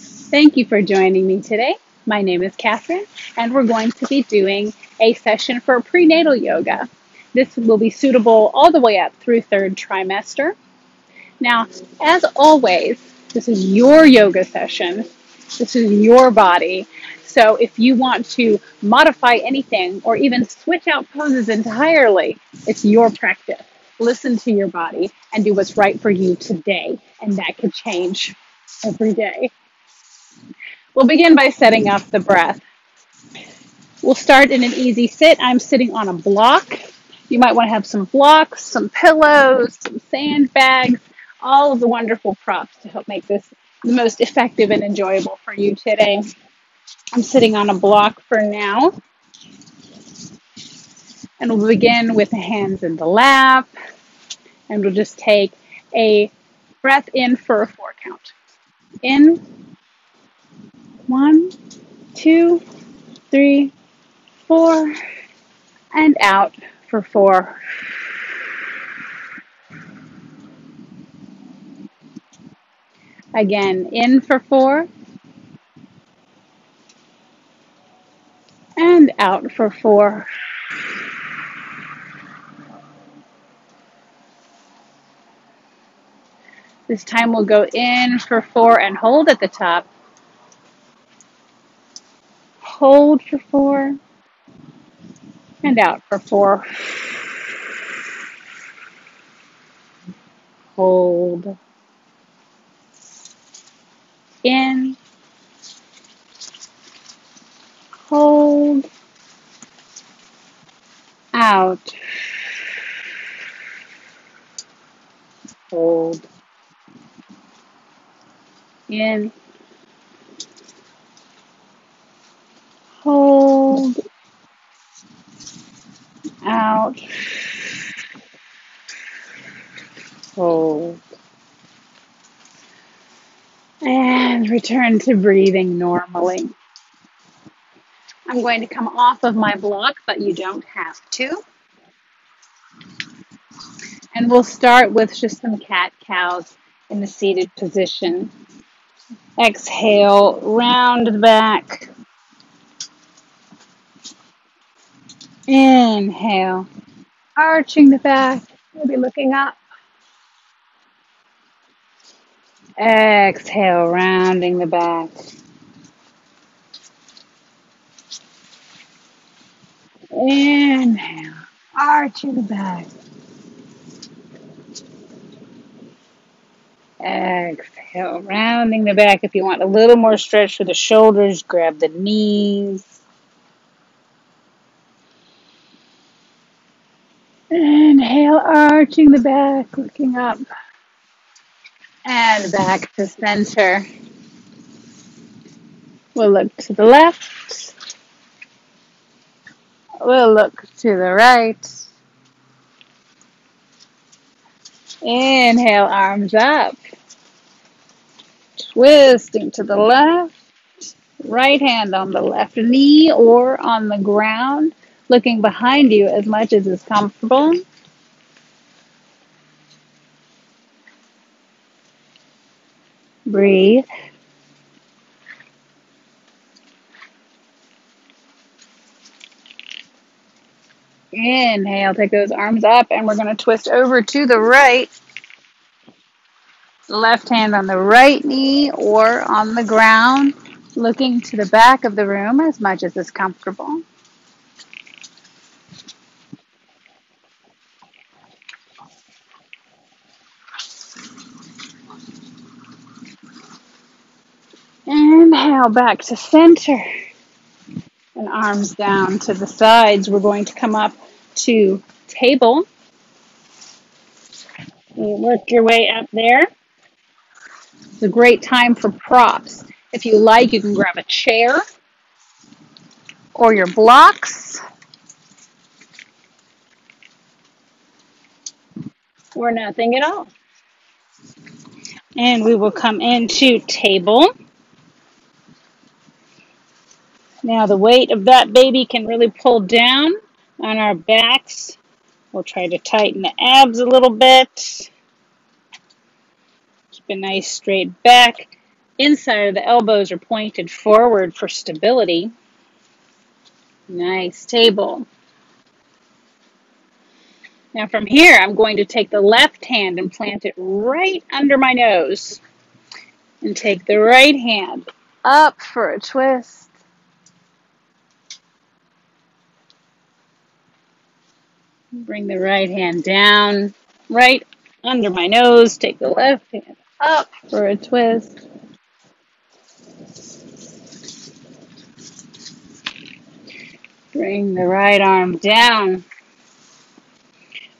Thank you for joining me today. My name is Kathryn, and we're going to be doing a session for prenatal yoga. This will be suitable all the way up through third trimester. Now, as always, this is your yoga session. This is your body. So if you want to modify anything or even switch out poses entirely, it's your practice. Listen to your body and do what's right for you today, and that could change every day. We'll begin by setting up the breath. We'll start in an easy sit. I'm sitting on a block. You might want to have some blocks, some pillows, some sandbags, all of the wonderful props to help make this the most effective and enjoyable for you today. I'm sitting on a block for now. And we'll begin with the hands in the lap. And we'll just take a breath in for a 4 count. In, 1, 2, 3, 4, and out for 4. Again, in for 4, and out for 4. This time we'll go in for 4 and hold at the top. Hold for 4, and out for 4. Hold. In. Hold. Out. Hold. In. Hold. Out. Hold. And return to breathing normally. I'm going to come off of my block, but you don't have to. And we'll start with just some cat-cows in the seated position. Exhale, round the back. Inhale, arching the back, maybe looking up. Exhale, rounding the back. Inhale, arching the back. Exhale, rounding the back. If you want a little more stretch for the shoulders, grab the knees. Inhale, arching the back, looking up. And back to center. We'll look to the left. We'll look to the right. Inhale, arms up. Twisting to the left. Right hand on the left knee or on the ground. Looking behind you as much as is comfortable. Breathe. Inhale, take those arms up, and we're going to twist over to the right. Left hand on the right knee or on the ground, looking to the back of the room as much as is comfortable. Inhale, back to center. And arms down to the sides. We're going to come up to table. You work your way up there. It's a great time for props. If you like, you can grab a chair or your blocks. Or nothing at all. And we will come into table. Now the weight of that baby can really pull down on our backs. We'll try to tighten the abs a little bit. Keep a nice straight back. Inside of the elbows are pointed forward for stability. Nice, table. Now from here, I'm going to take the left hand and plant it right under my nose. And take the right hand up for a twist. Bring the right hand down, right under my nose. Take the left hand up for a twist. Bring the right arm down.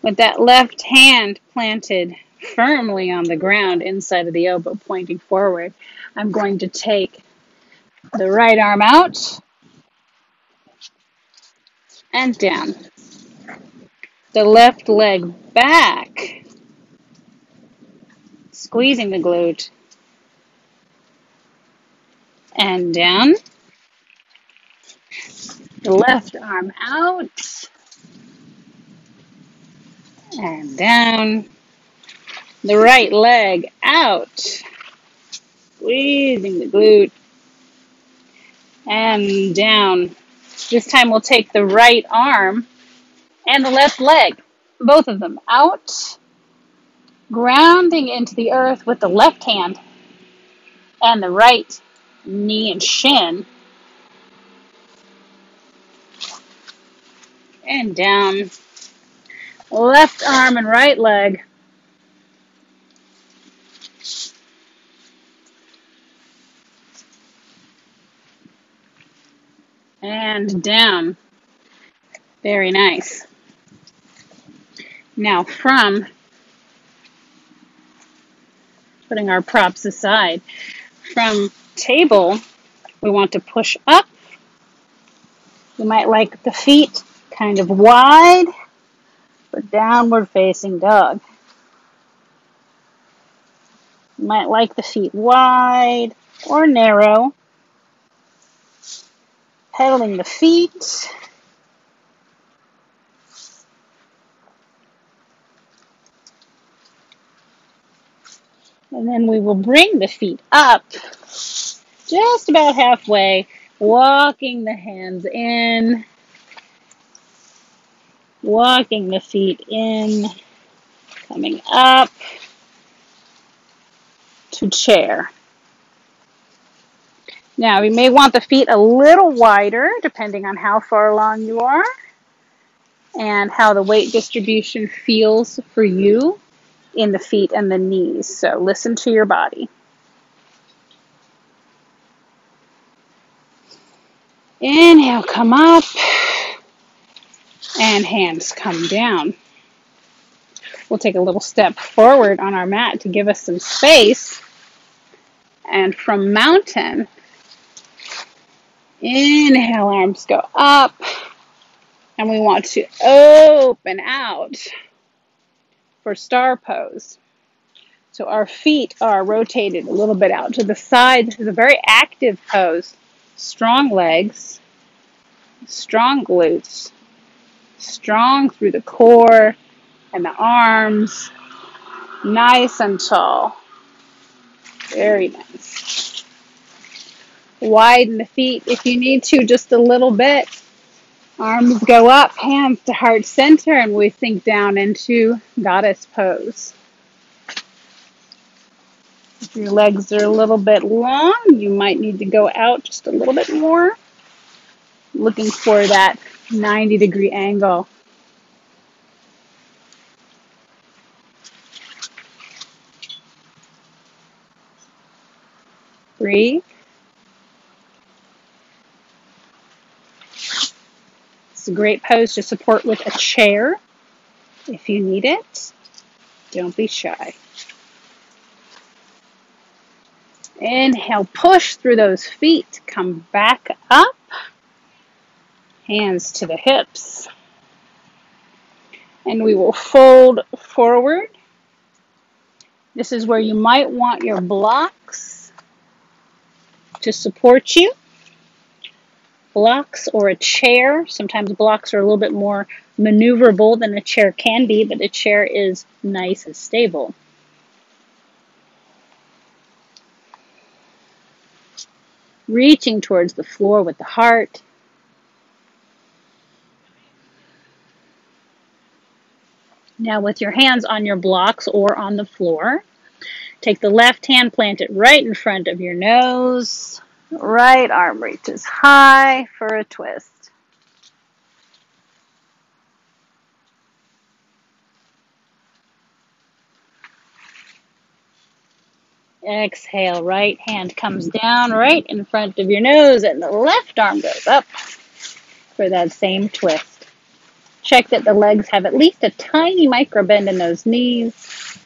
With that left hand planted firmly on the ground inside of the elbow pointing forward, I'm going to take the right arm out and down. The left leg back, squeezing the glute, and down. The left arm out and down. The right leg out, squeezing the glute, and down. This time we'll take the right arm and the left leg, both of them out, grounding into the earth with the left hand and the right knee and shin, and down. Left arm and right leg. And down. Very nice. Now from putting our props aside, from table, we want to push up. You might like the feet kind of wide for downward facing dog. You might like the feet wide or narrow. Pedaling the feet. And then we will bring the feet up just about halfway, walking the hands in, walking the feet in, coming up to chair. Now, you may want the feet a little wider, depending on how far along you are and how the weight distribution feels for you in the feet and the knees. So listen to your body. Inhale, come up, and hands come down. We'll take a little step forward on our mat to give us some space. And from mountain, inhale, arms go up. And we want to open out for star pose. So our feet are rotated a little bit out to the side. This is a very active pose. Strong legs, strong glutes, strong through the core and the arms, nice and tall. Very nice. Widen the feet if you need to, just a little bit. Arms go up, hands to heart center, and we sink down into goddess pose. If your legs are a little bit long, you might need to go out just a little bit more. Looking for that 90-degree angle. Breathe. It's a great pose to support with a chair if you need it. Don't be shy. Inhale, push through those feet. Come back up. Hands to the hips. And we will fold forward. This is where you might want your blocks to support you. Blocks or a chair. Sometimes blocks are a little bit more maneuverable than a chair can be, but a chair is nice and stable. reaching towards the floor with the heart. Now with your hands on your blocks or on the floor, take the left hand, plant it right in front of your nose. Right arm reaches high for a twist. Exhale, right hand comes down right in front of your nose and the left arm goes up for that same twist. Check that the legs have at least a tiny micro bend in those knees.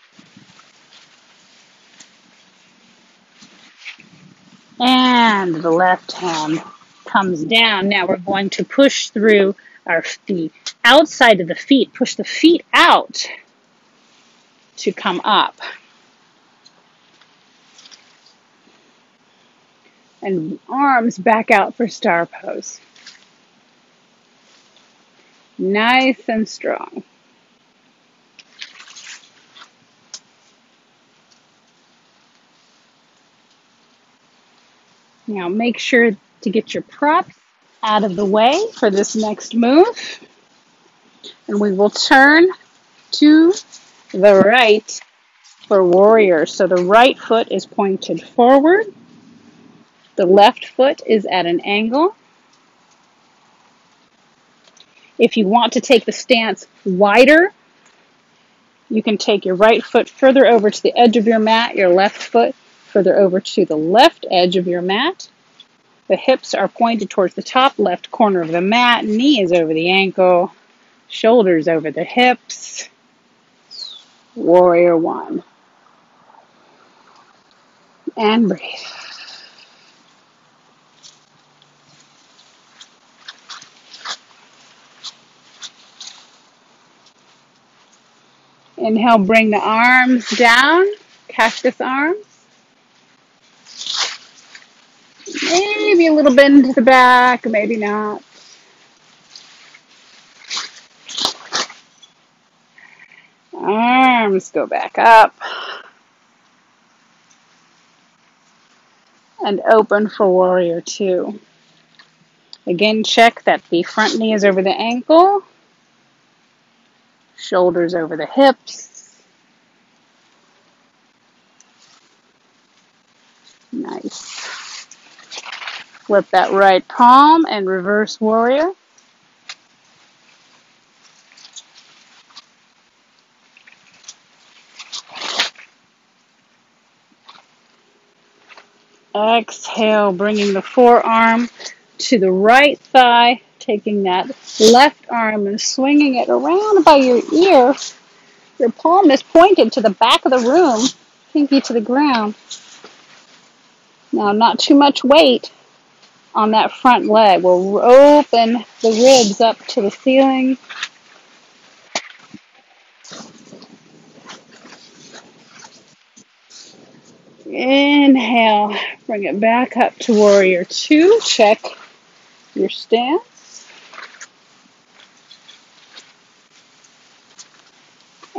And the left hand comes down. Now we're going to push through the outside of the feet. Push the feet out to come up. And arms back out for star pose. Nice and strong. Now make sure to get your props out of the way for this next move. And we will turn to the right for warrior. So the right foot is pointed forward. The left foot is at an angle. If you want to take the stance wider, you can take your right foot further over to the edge of your mat, your left foot further over to the left edge of your mat. The hips are pointed towards the top left corner of the mat, knee is over the ankle, shoulders over the hips. Warrior one. And breathe. Inhale, bring the arms down, cactus arms. Maybe a little bend to the back, maybe not. Arms go back up. And open for warrior two. Again, check that the front knee is over the ankle. Shoulders over the hips. Nice. Flip that right palm and reverse warrior. Exhale, bringing the forearm to the right thigh, taking that left arm and swinging it around by your ear. Your palm is pointed to the back of the room, pinky to the ground. Now, not too much weight on that front leg. We'll open the ribs up to the ceiling. Inhale, bring it back up to warrior two. Check your stance.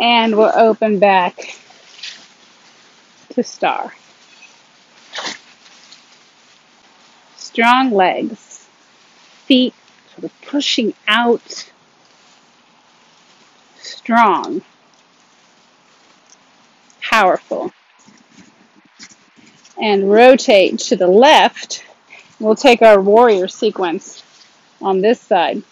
And we'll open back to star. Strong legs, feet sort of pushing out. Strong, powerful. And rotate to the left. We'll take our warrior sequence on this side.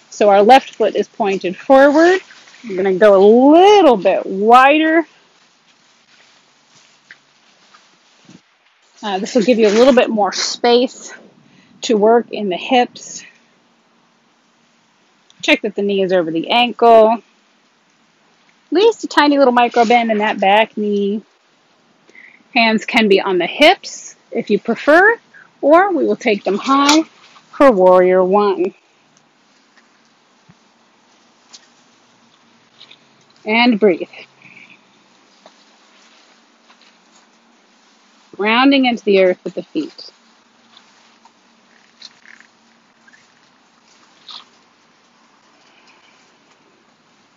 So our left foot is pointed forward. We're going to go a little bit wider. This will give you a little bit more space to work in the hips. Check that the knee is over the ankle. At least a tiny little micro bend in that back knee. Hands can be on the hips if you prefer, or we will take them high for warrior one. And breathe. Grounding into the earth with the feet.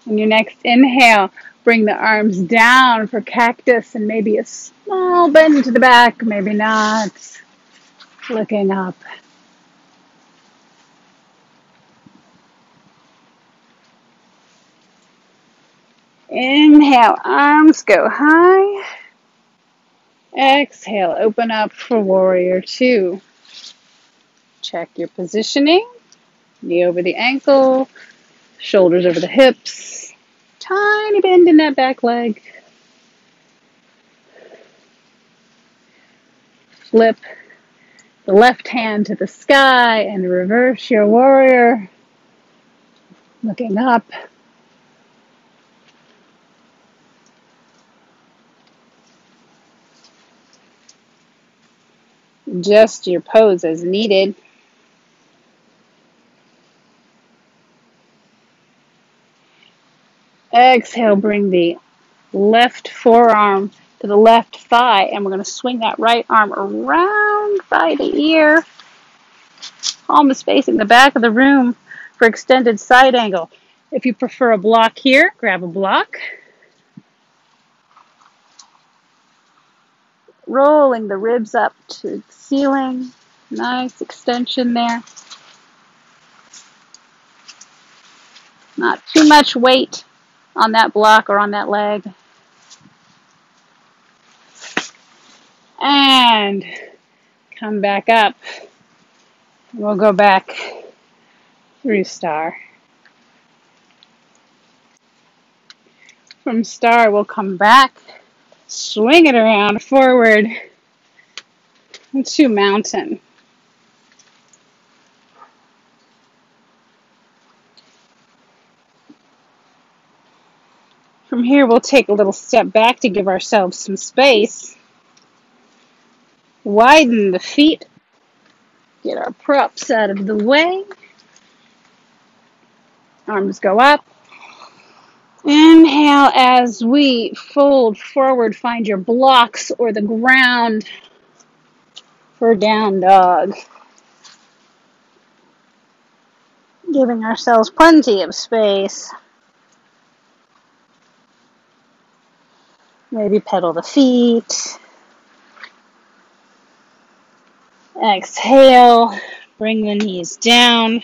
On your next inhale, bring the arms down for cactus and maybe a small bend to the back, maybe not. looking up. Inhale, arms go high. Exhale, open up for warrior two. Check your positioning. Knee over the ankle, shoulders over the hips. Tiny bend in that back leg. Flip the left hand to the sky and reverse your warrior. Looking up. Adjust your pose as needed. Exhale, bring the left forearm to the left thigh, and we're going to swing that right arm around by the ear. Palm is facing the back of the room for extended side angle. If you prefer a block here, grab a block. Rolling the ribs up to the ceiling. Nice extension there. Not too much weight on that block or on that leg. And come back up. We'll go back through star. From star, we'll come back, swing it around forward to mountain. From here, we'll take a little step back to give ourselves some space. Widen the feet. Get our props out of the way. Arms go up. Inhale as we fold forward. Find your blocks or the ground for down dog. Giving ourselves plenty of space. Maybe pedal the feet. Exhale, bring the knees down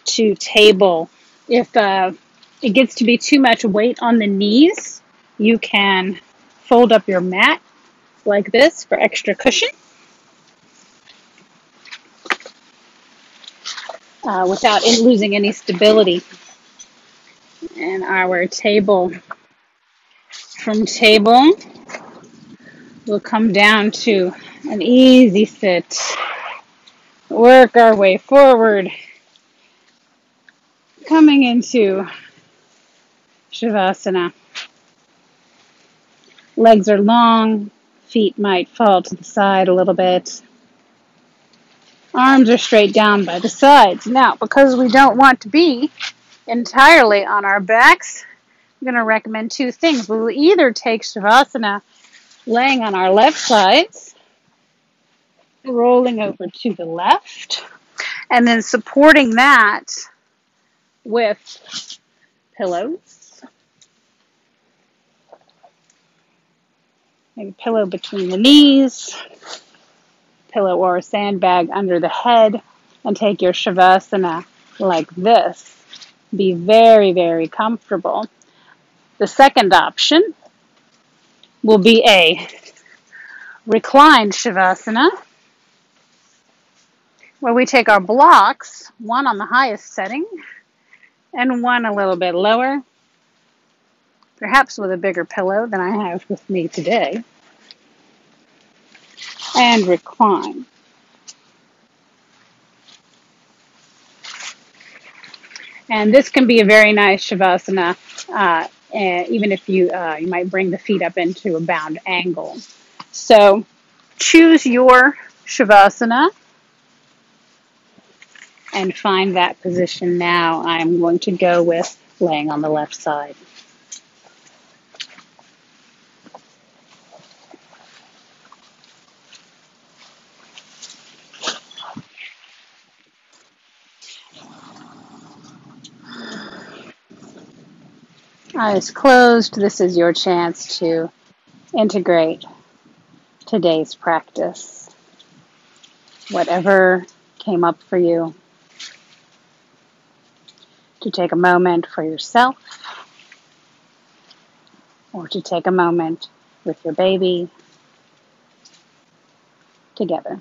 to table. If it gets to be too much weight on the knees, you can fold up your mat like this for extra cushion without losing any stability. And our table. From table, we'll come down to an easy sit. Work our way forward. Coming into Shavasana. Legs are long. Feet might fall to the side a little bit. Arms are straight down by the sides. Now, because we don't want to be entirely on our backs, I'm going to recommend two things. We'll either take Shavasana laying on our left sides, rolling over to the left, and then supporting that with pillows. Maybe a pillow between the knees, pillow or a sandbag under the head, and take your Shavasana like this. Be very, very comfortable. The second option will be a reclined Shavasana, where we take our blocks, one on the highest setting and one a little bit lower, perhaps with a bigger pillow than I have with me today, and recline. And this can be a very nice Shavasana, even if you might bring the feet up into a bound angle. So choose your Shavasana and find that position now. I'm going to go with laying on the left side. Eyes closed. This is your chance to integrate today's practice. whatever came up for you, to take a moment for yourself or to take a moment with your baby together.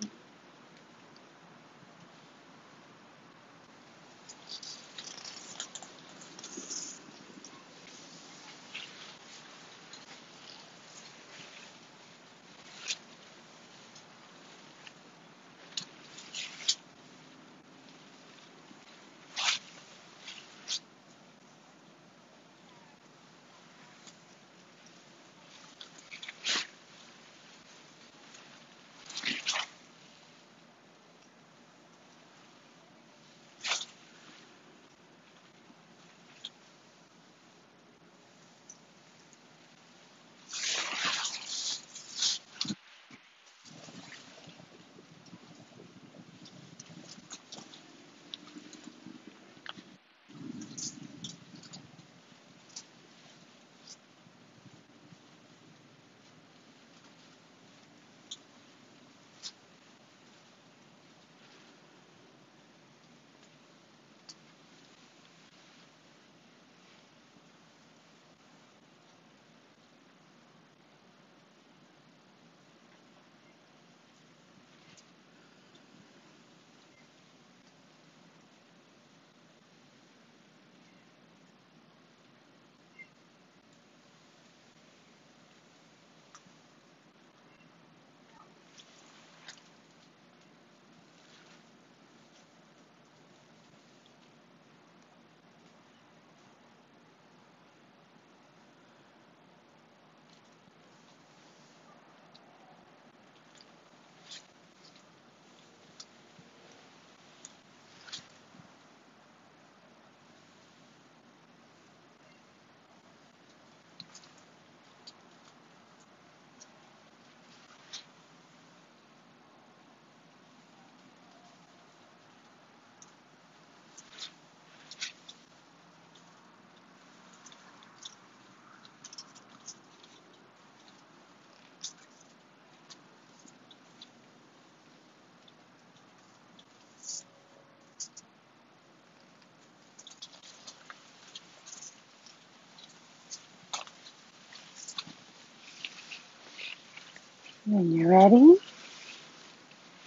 When you're ready,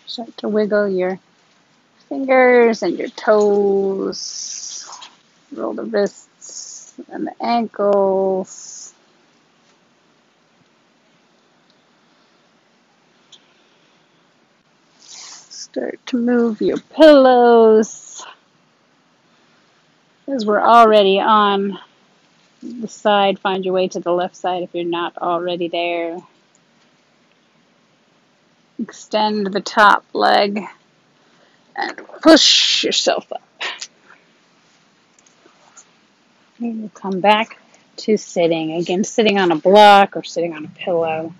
start to wiggle your fingers and your toes. Roll the wrists and the ankles. Start to move your pillows as we're already on the side. Find your way to the left side if you're not already there. Extend the top leg and push yourself up. And we'll come back to sitting. Again, sitting on a block or sitting on a pillow,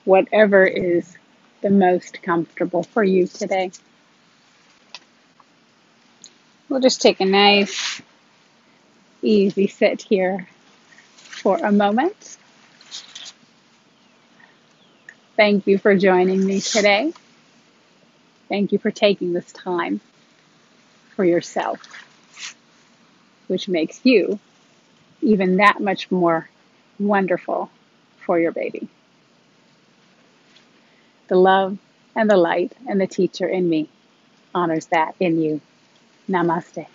whatever is the most comfortable for you today. We'll just take a nice, easy sit here for a moment. Thank you for joining me today. Thank you for taking this time for yourself, which makes you even that much more wonderful for your baby. The love and the light and the teacher in me honors that in you. Namaste.